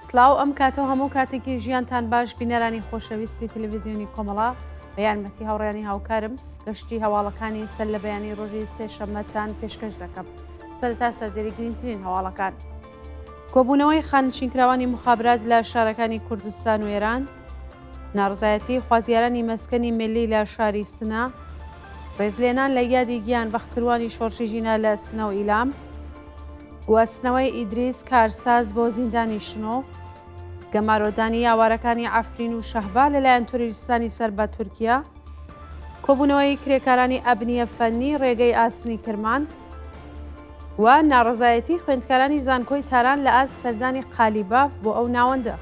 سلااو ئەم کاتەوە هەموو کاتێکی ژیانتان باش بینەرانی خۆشەویستی تەلەڤیزیۆنی کۆمەڵا بە یارمەتی هاوڕێیانی هاوکارم گەشتی هەواڵەکانی سەر لە بەیانی ڕۆژی سێشەممەتان پێشکەش دەکەم. سەرەتا سەردەری گرنگترین هەواڵەکان. کۆبوونەوەی خانشینکراوانی مخابرات لە شارەکانی کوردستان و ئێران، ناڕزایەتی خوازیارانی مەسکەنی ملی لە شاری سنە، ڕێزلێنان لە یادی گیان بەختکردوانی شۆڕشی ژینە لە سنە و ئیلام، گواستنەوەی ئیدریس کارساز بۆ زیندانی شنۆ، گەمارۆدانی ئاوارەکانی عەفرین و شەهبا لەلایەن توریستانی سەر بە تورکیا، کۆبوونەوەی کرێکارانی ئەبنیە فەنی ڕێگەی ئاسنی کرمان و ناڕزایەتی خوێندکارانی زانکۆی تاران لە ئاست سەردانی قالیباف بۆ ئەو ناوەندە.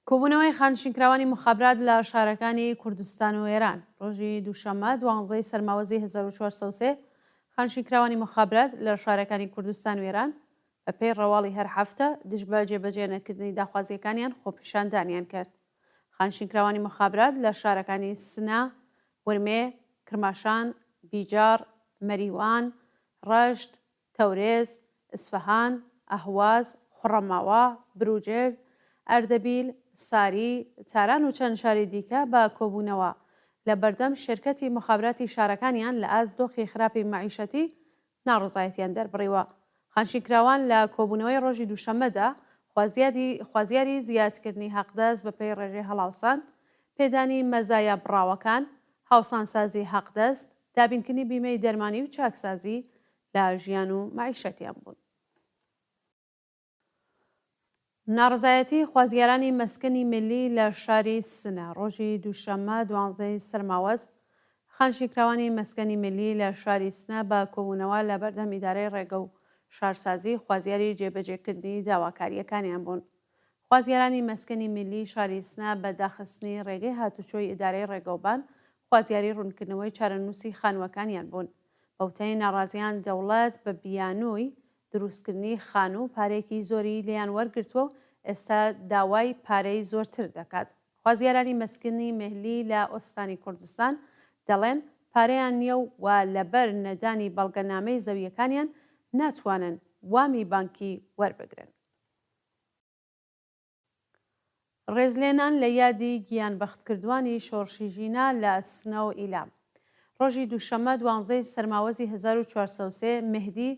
کۆبوونەوەی خانشینکراوانی مخابرات لە شارەکانی کوردستان و ئێران ڕۆژی دووشەممە 12 سەرماوەزی 1403 خانشینکراوانی مخابرات لە شارەکانی کوردستان و ئێران بە پێی ڕەواڵی هەر هەفتە دژ بە جێبەجێ نەکردنی داخوازیەکانیان خۆپیشاندانیان کرد. خانشینکراوانی مخابرات لە شارەکانی سنە، ورمێ، کرماشان، بیجار، مەریوان، ڕەشت، تەورێز، ئسفەهان، ئەهواز، خوڕەماوە، بروجێرد، ئەردەبیل، ساری، تاران و چەند شاری دیکە بە کۆبوونەوە لە بەردەم شێرکەتی مخابراتی شارەکانیان لە ئاست دۆخی خراپی مەعیشەتی ناڕزایەتیان دەربڕیوە. خانشینکراوان لە کۆبوونەوەی ڕۆژی دووشەممەدا خوازیاری زیادکردنی حەقدەست بە پێی ڕێژەی هەڵاوسان، پێدانی مەزایە بڕاوەکان، هاوسانسازی حەقدەست، دابینکردنی بیمەی دەرمانی و چاکسازی لە ژیان و مەعیشەتیان بوون. ناڕزایەتی خوازیارانی مەسکەنی ملی لە شاری سنە ڕۆژی دووشەممە 12 سەرماوەز خانشینکراوانی مەسکەنی ملی لە شاری سنە بە کۆبوونەوە لە بەردەم ئیدارەی ڕێگە و شارسازی خوازیاری جێبەجێکردنی داواکاریەکانیان بوون. خوازیارانی مەسکەنی ملی شاری سنە بە داخستنی ڕێگەی هاتوچۆی ئیدارەی ڕێگەوبان خوازیاری ڕوونکردنەوەی چارەنووسی خانووەکانیان بوون. بەوتەی ناڕازیان دەوڵەت بە بیانووی دروستکردنی خان و پارێکی زۆری لیان وەرگرتووە و ئێستا داوای پارەی زۆرتر دەکات. خوازیارانی مەسکەنی ملی لە ئۆستانی کوردستان دەڵێن پارەیان نییە و لەبەر نەدانی بەڵگەنامەی زەویەکانیان ناتوانن وامی بانکی وەربگرن. ڕێزلێنان لە یادی گیان بەختکردوانی شۆڕشی ژینە لە سنە و ئیلام ڕۆژی دووشەممە 12 سەرماوەزی 1403 مهدی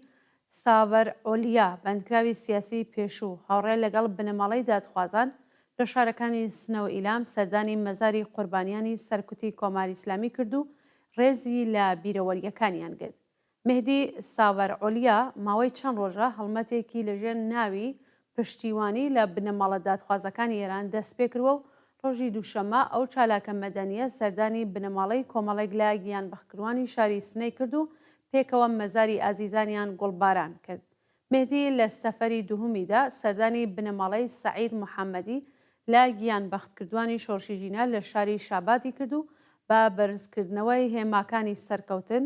ساڤەر ئۆلیا بەندکراوی سیاسی پێشوو هاوڕێ لەگەڵ بنەماڵەی دادخوازان لە شارەکانی سنە و ئیلام سەردانی مەزاری قوربانیانی سەرکوتی کۆماری ئیسلامی کرد و ڕێزی لە بیرەوەریەکانیان گرت. مهدی ساڤەر ئۆلیا ماوەی چەند ڕۆژە هەڵمەتێکی لەژێر ناوی پشتیوانی لە بنەماڵە دادخوازەکانی ئێران دەست پێ کردووە و ڕۆژی دووشەممە ئەو چالاکە مەدەنیە سەردانی بنەماڵەی کۆمەڵێک لە گیان بەختکردوانی شاری سنەی کرد و پێکەوە مەزاری ئازیزانیان گوڵباران کرد. مهدی لە سەفەری دووهمیدا سەردانی بنەماڵەی سەعید محەممەدی لە گیان بەختکردوانی شۆڕشی ژینە لە شاری شاباتی کرد و بە بەرزکردنەوەی هێماکانی سەرکەوتن،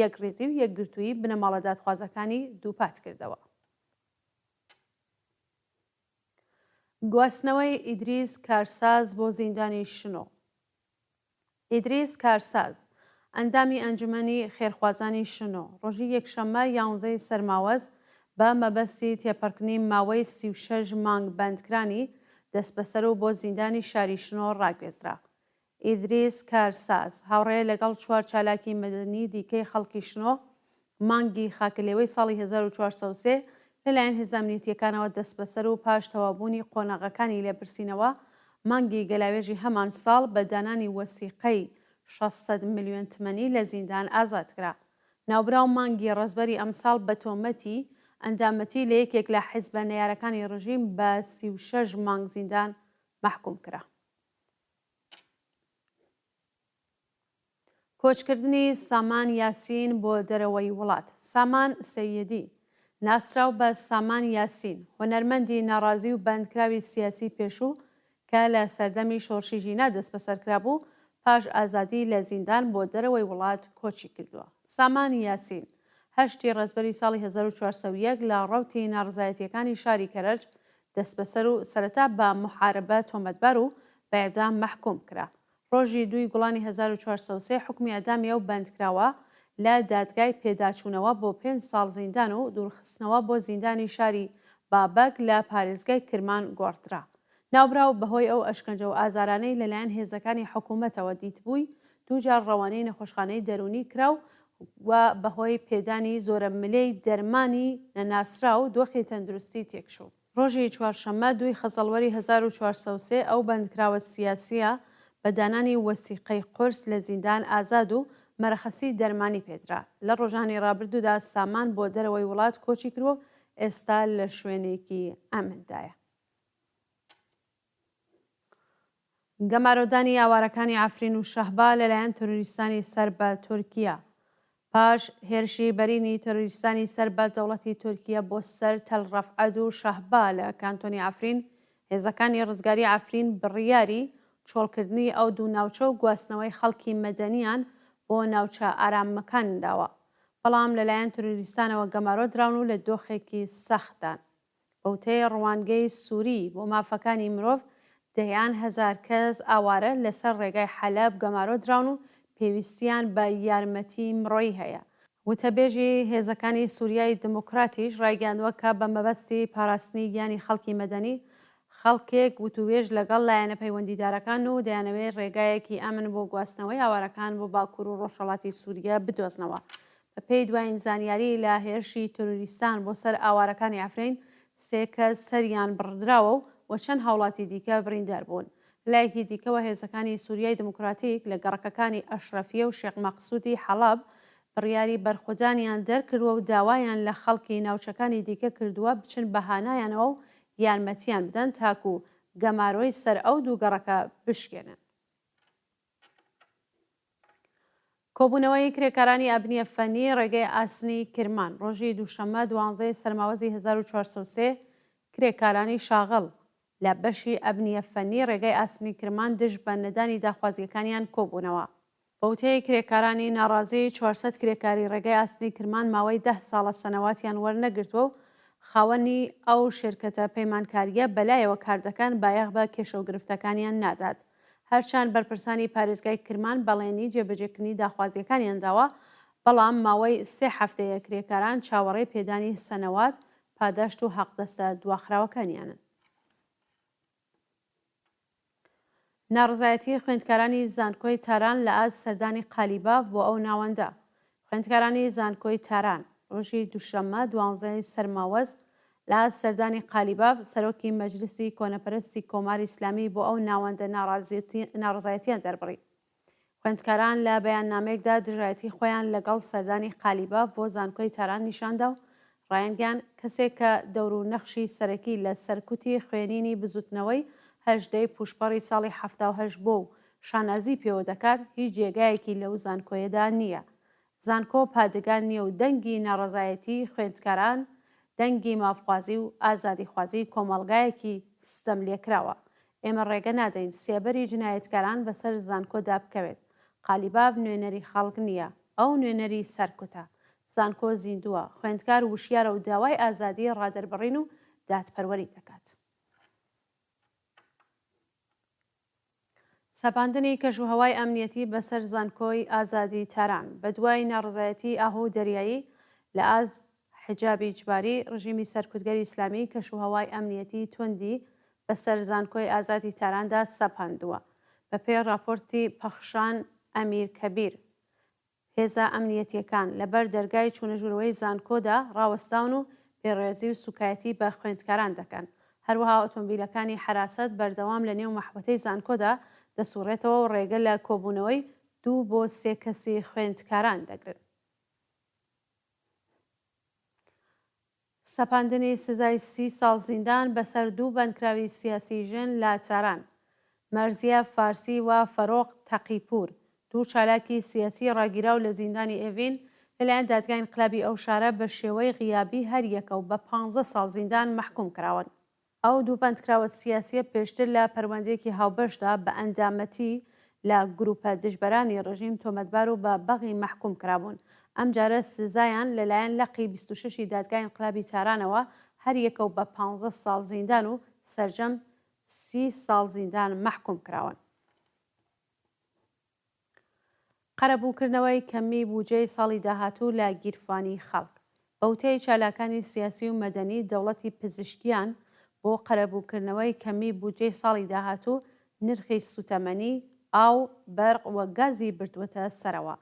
یەکڕێتی و یەکگرتووی بنەماڵە دادخوازەکانی دووپات کردەوە. گواستنەوەی ئیدریس کارساز بۆ زیندانی شنۆ. ئیدریس کارساز ئەندامی ئەنجومەنی خێرخوازانی شنۆ ڕۆژی یەکشەممە 11 سەرماوەز بە مەبەستی تێپەڕکردنی ماوەی 36 مانگ بەندکرانی دەست بەسەر و بۆ زیندانی شاری شنۆ ڕاگوێزرا. ئیدریس کارساز هاوڕێ لەگەڵ 4 چالاکی مەدەنی دیکەی خەڵکی شنۆ مانگی خاکلێوەی ساڵی 1403 لەلایەن هێزانامنیەتیەکانەوە دەست بەسەر و پاش تەوابوونی قۆناغەکانی لێپرسینەوە مانگی گەلاوێژی هەمان ساڵ بە دانانی وەسیقەی 600 ملیۆن تمەنی لە زیندان ئازادکرا. ناوبراو مانگی ڕەزبەری ئەمساڵ بە تۆمەتی ئەندامەتی لە یەکێک لە حیزبە نەیارەکانی ڕژیم بە 36 مانگ زیندان مەحکوم کرا. کۆچکردنی سامان یاسین بۆ دەرەوەی وڵات. سامان سەیدی ناسراو بە سامان یاسین هۆنەرمەندی ناڕازی و بەندکراوی سیاسی پێشوو کە لە سەردەمی شۆڕشی ژینە دەست بەسەرکرا بوو پاش ئازادی لە زیندان بۆ دەرەوەی وڵات کۆچی کردووە. سامان یاسین هەشتی ڕێزبەری ساڵی 1401 لە ڕەوتی ناڕزایەتیەکانی شاری کەرەج دەست بەسەر و سەرەتا بە محارەبە تۆمەتبەر و بە ئێدام مەحکوم کرا. ڕۆژی 2 گوڵانی 1403 حکمی ئەدامیە و بەندکراوە لە دادگای پێداچوونەوە بۆ 5 ساڵ زیندان و دوورخستنەوە بۆ زیندانی شاری بابەک لە پارێزگای کرمان گۆڕدرا. ناوبراو بەهۆی ئەو ئەشکەنجە و ئازارانەی لەلایەن هێزەکانی حکوومەتەوە دیتبووی، دووجار ڕەوانەی نەخۆشخانەی دەرونی کراو و بەهۆی پێدانی زۆرە ملەی دەرمانی نەناسرا و دۆخی تەندروستی تێکشوو. ڕۆژی چوارشەممە 2 خەزەڵوەری 1403 ئەو بەندکراوە سیاسیە بە دانانی وەسیقەی قورس لە زیندان ئازاد و مەرەخەسی دەرمانی پێدرا. لە ڕۆژانی ڕابردوودا سامان بۆ دەرەوەی وڵات کۆچی کردو، ئێستا لە شوێنێکی ئامندایە. گەمارۆدانی ئاوارەکانی عەفرین و شەهبا لەلایەن تۆرۆریستانی سەر بە تورکیا. پاش هێرشی بەرینی تۆرۆریستانی سەر بە دەوڵەتی تورکیا بۆ سەر تەلڕەفعەد و شەهبا لە کانتۆنی عەفرین، هێزەکانی ڕزگاری عەفرین بڕیاری چۆڵکردنی ئەو دوو ناوچە و گواستنەوەی خەڵکی مەدەنیان بۆ ناوچە ئارامەکان داوە، بەڵام لەلایەن تۆرۆریستانەوە گەمارۆ دراون و لە دۆخێکی سەختدان. بەوتەی ڕوانگەی سووری بۆ مافەکانی مرۆڤ، دەیان هەزار کەس ئاوارە لەسەر ڕێگای حەلەب گەمارۆ دراون و پێویستیان بە یارمەتی مرۆیی هەیە. وتەبێژی هێزەکانی سووریای دموکراتیش ڕایگەاندووە کە بە مەبەستی پاراستنی گیانی خەڵکی مەدەنی، خەڵکێک وتوێژ لەگەڵ لایەنە پەیوەندیدارەکان و دەیانەوێت ڕێگایەکی ئەمن بۆ گواستنەوەی ئاوارەکان بۆ باکوور و ڕۆژهەڵاتی سووریا بدۆزنەوە. بەپێی دوایین زانیاری لە هێرشی تۆرۆریستان بۆ سەر ئاوارەکانی عەفرین، 3 کەس سەریان بڕدراوە و چەند هاوڵاتی دیکە بریندار بوون. لایەکی دیکەوە هێزەکانی سووریای دموکراتیک لە گەڕەکەکانی ئەشرەفیە و شێخ مەقسوودی حەڵەب بڕیاری بەرخۆدانیان دەرکردووە و داوایان لە خەڵکی ناوچەکانی دیکە کردووە بچن بەهانایانەوە و یارمەتیان بدەن تاکو گەمارۆی سەر ئەو دوو گەڕەکە بشکێنن. کۆبوونەوەی کرێکارانی ئەبنیە فەنی ڕێگەی ئاسنی کرمان. ڕۆژی دووشەممە 12 سەرماوەزی 1403 کرێکارانی شاغڵ لە بەشی ئەبنیە فەنی ڕێگەی ئاسنی کرمان دژ بە نەدانی داخوازیەکانیان کۆبوونەوە. بەوتەی کرێکارانی ناڕازی 400 کرێکاری ڕێگەی ئاسنی کرمان ماوەی 10 ساڵە سەنەواتیان وەرنەگرتووە و خاوەنی ئەو شرکەتە پەیمانکاریە بەلایەوە کاردەکان بایەخ بە کێشە و گرفتەکانیان نادات. هەرچەند بەرپرسانی پارێزگای کرمان بەڵێنی جێبەجێکردنی داخوازیەکانیان داوە، بەڵام ماوەی 3 هەفتەیە کرێکاران چاوەڕێی پێدانی سەنەوات، پاداشت و حەقدەستە دواخراوەکانیانن. ناڕزایەتی خوێندکارانی زانکۆی تاران لە ئاز سەردانی قالیباف بۆ ئەو ناوەندە. خوێندکارانی زانکۆی تاران ڕۆژی دووشەممە 12 سەرماوەز لە ئاز سەردانی قالیباف سەرۆکی مەجلیسی کۆنەپەرستی کۆماری ئیسلامی بۆ ئەو ناوەندە ناڕزایەتیان دەربڕی. خوێندکاران لە بەیاننامەیەکدا دژایەتی خۆیان لەگەڵ سەردانی قالیباف بۆ زانکۆی تاران نیشاندا و ڕایانگەیان کەسێک کە دەور و نەخشی سەرەکی لە سەرکوتی خوێنینی بزوتنەوەی هەژدەی پوشپەڕی ساڵی 1970 بۆ و شانازی پێوە دەکات، هیچ جێگایەکی لەو زانکۆیەدا نییە. زانکۆ پادگان نییە و دەنگی ناڕزایەتی خوێندکاران دەنگی مافخوازی و ئازادیخوازی کۆمەڵگایەکی سیستەم لێکراوە. ئێمە ڕێگە نادەین سێبەری جنایەتکاران بەسەر زانکۆدا بکەوێت. قالیباف نوێنەری خەڵک نییە، ئەو نوێنەری سەرکوتە. زانکۆ زیندووە، خوێندکار وشیارە و داوای ئازادی ڕادەربڕین و دادپەروەری دەکات. سەپاندنی کەژوهەوای ئەمنیەتی بەسەر زانکۆی ئازادی تاران. بە دوای ناڕزایەتی ئاهۆ دەریایی لە ئاز حجابی جباری، ڕژیمی سەرکوتگەری ئیسلامی کەشوهەوای ئەمنیەتی توندی بەسەر زانکۆی ئازادی تاراندا سەپاندووە. بەپێی راپۆرتی پەخشان ئەمیر کەبیر، هێزە ئەمنیەتیەکان لەبەر دەرگای چوونەژوورەوەی زانکۆدا ڕاوەستاون و پێڕێزی و سوکایەتی بە خوێندکاران دەکەن. هەروەها ئۆتۆمبیلەکانی حراست بەردەوام لە نێو مەحوەتەی زانکۆدا دەسوڕێتەوە و ڕێگە لە کۆبوونەوەی 2 بۆ 3 کەسی خوێندکاران دەگرن. سەپاندنی سزای 30 ساڵ زیندان بەسەر 2 بەندکراوی سیاسی ژن لە چاران. مەرزیە فارسی و فەرۆق تەقیپور، 2 چالاکی سیاسی ڕاگیراو لە زیندانی ئێڤین لەلایەن دادگای ئینقلابی ئەو شارە بە شێوەی غیابی هەریەکە و بە 15 ساڵ زیندان مەحکوم کراون. ئەو 2 بەندکراوە سیاسیە پێشتر لە پەروەندەیەکی هاوبەشدا بە ئەندامەتی لە گروپە دژبەرانی ڕژیم تۆمەتبار و بە بەغی مەحکوم کرابوون. ئەم جارە سزایان لەلایەن لەقی 26 دادگای ئینقلابی تارانەوە هەریەکە و بە 15 ساڵ زیندان و سەرجەم 30 ساڵ زیندان مەحکوم کراون. قەرەبووکردنەوەی کەمی بودجەی ساڵی داهاتوو لە گیرفانی خەڵک. بەوتەی چالاکانی سیاسی و مەدەنی دەوڵەتی پزیشکیان بۆ قەرەبووکردنەوەی کەمی بودجەی ساڵی داهاتوو نرخی سوتەمەنی، ئاو، بەرق وە گازی بردووەتە سەرەوە.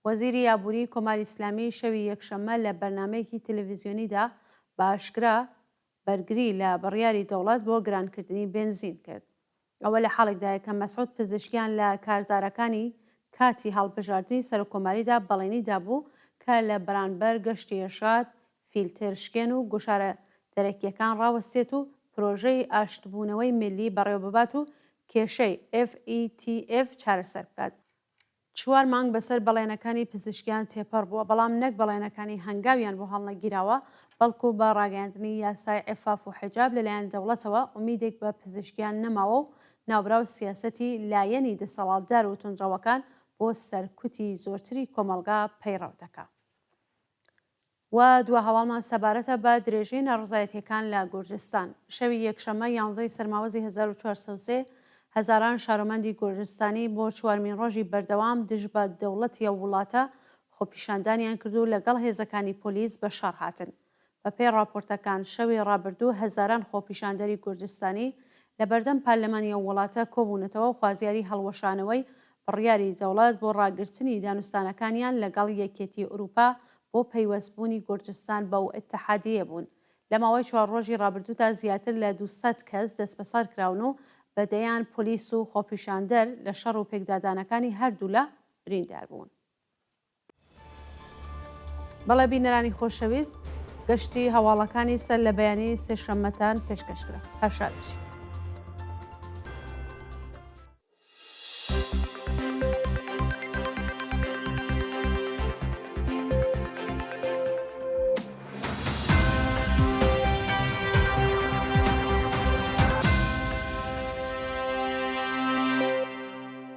وەزیری یابووری کۆماری ئیسلامی شەوی یەکشەممە لە بەرنمەیەکی تەلەڤیزیۆنیدا باشکرا بەرگری لە بڕیاری دەوڵەت بۆ گرانکردنی بنزین کرد. ئەوە لە حاڵێکدایە کە مەسعود پزیشکیان لە کارزارەکانی کاتی هەڵبژاردننی سەرۆکۆماریدا بەڵێنیدا بوو کە لە بەرانبەر گەشتی ێرشاد، فیلترشکێن و گوشارە دەرەکیەکان ڕاوەستێت و پرۆژەی ئاشتبوونەوەی ملی بەڕێوەببات و کێشەی FETF چارەسەر بکات. 4 مانگ بەسەر بەڵێنەکانی پزیشکیان تێپەڕ بووە، بەڵام نەک بەڵێنەکانی هەنگاویان بۆ هەڵنەگیراوە، بەڵکو بە ڕاگەاندنی یاسای عفاف و حجاب لەلایەن دەوڵەتەوە ئومیدێک بە پزیشکیان نەماوە و ناوبراو سیاسەتی لایەنی دەسەڵاتدار و توندڕەوەکان بۆ سەرکوتی زۆرتری کۆمەلگا پەیڕەو دەکات. و دووە هەواڵمان سەبارەتە بە درێژەی ناڕزایەتیەکان لە گورجستان. شەوی یەکشەممە 11 سەرماوەزی 1403 هەزاران شارۆمەندی گورجستانی بۆ 4مین ڕۆژی بەردەوام دژ بە دەوڵەتیە وڵاتە خۆپیشاندانیان کردو لەگەڵ هێزەکانی پۆلیس بە شار هاتن. بە پێی راپۆرتەکان شەوی ڕابردوو هەزاران خۆپیشاندەری کوردستانی لە بەردەم پارلەمانیە وڵاتە کۆبوونەتەوە و خوازیاری هەڵوەشانەوەی بڕیاری دەوڵەت بۆ ڕاگررتنی دانوستانەکانیان لەگەڵ یەکێتی ئوروپا بۆ پەیوەستبوونی گورجستان بەو ئتحادیە بوون. لە ماوەی 4 ڕۆژی ڕابردوودا زیاتر لە 200 کەس دەست بەسەر کراون و بەدەیان پۆلیس و خۆپیشاندەر لە شەڕ و پێکدادانەکانی هەردوو لە بریندار بوون. بەڵێ بینەرانی خۆشەویست، گەشتی هەواڵەکانی سەر لە بەیانی سێشەممەتان پێشکەشکرا. هەشاد بشین.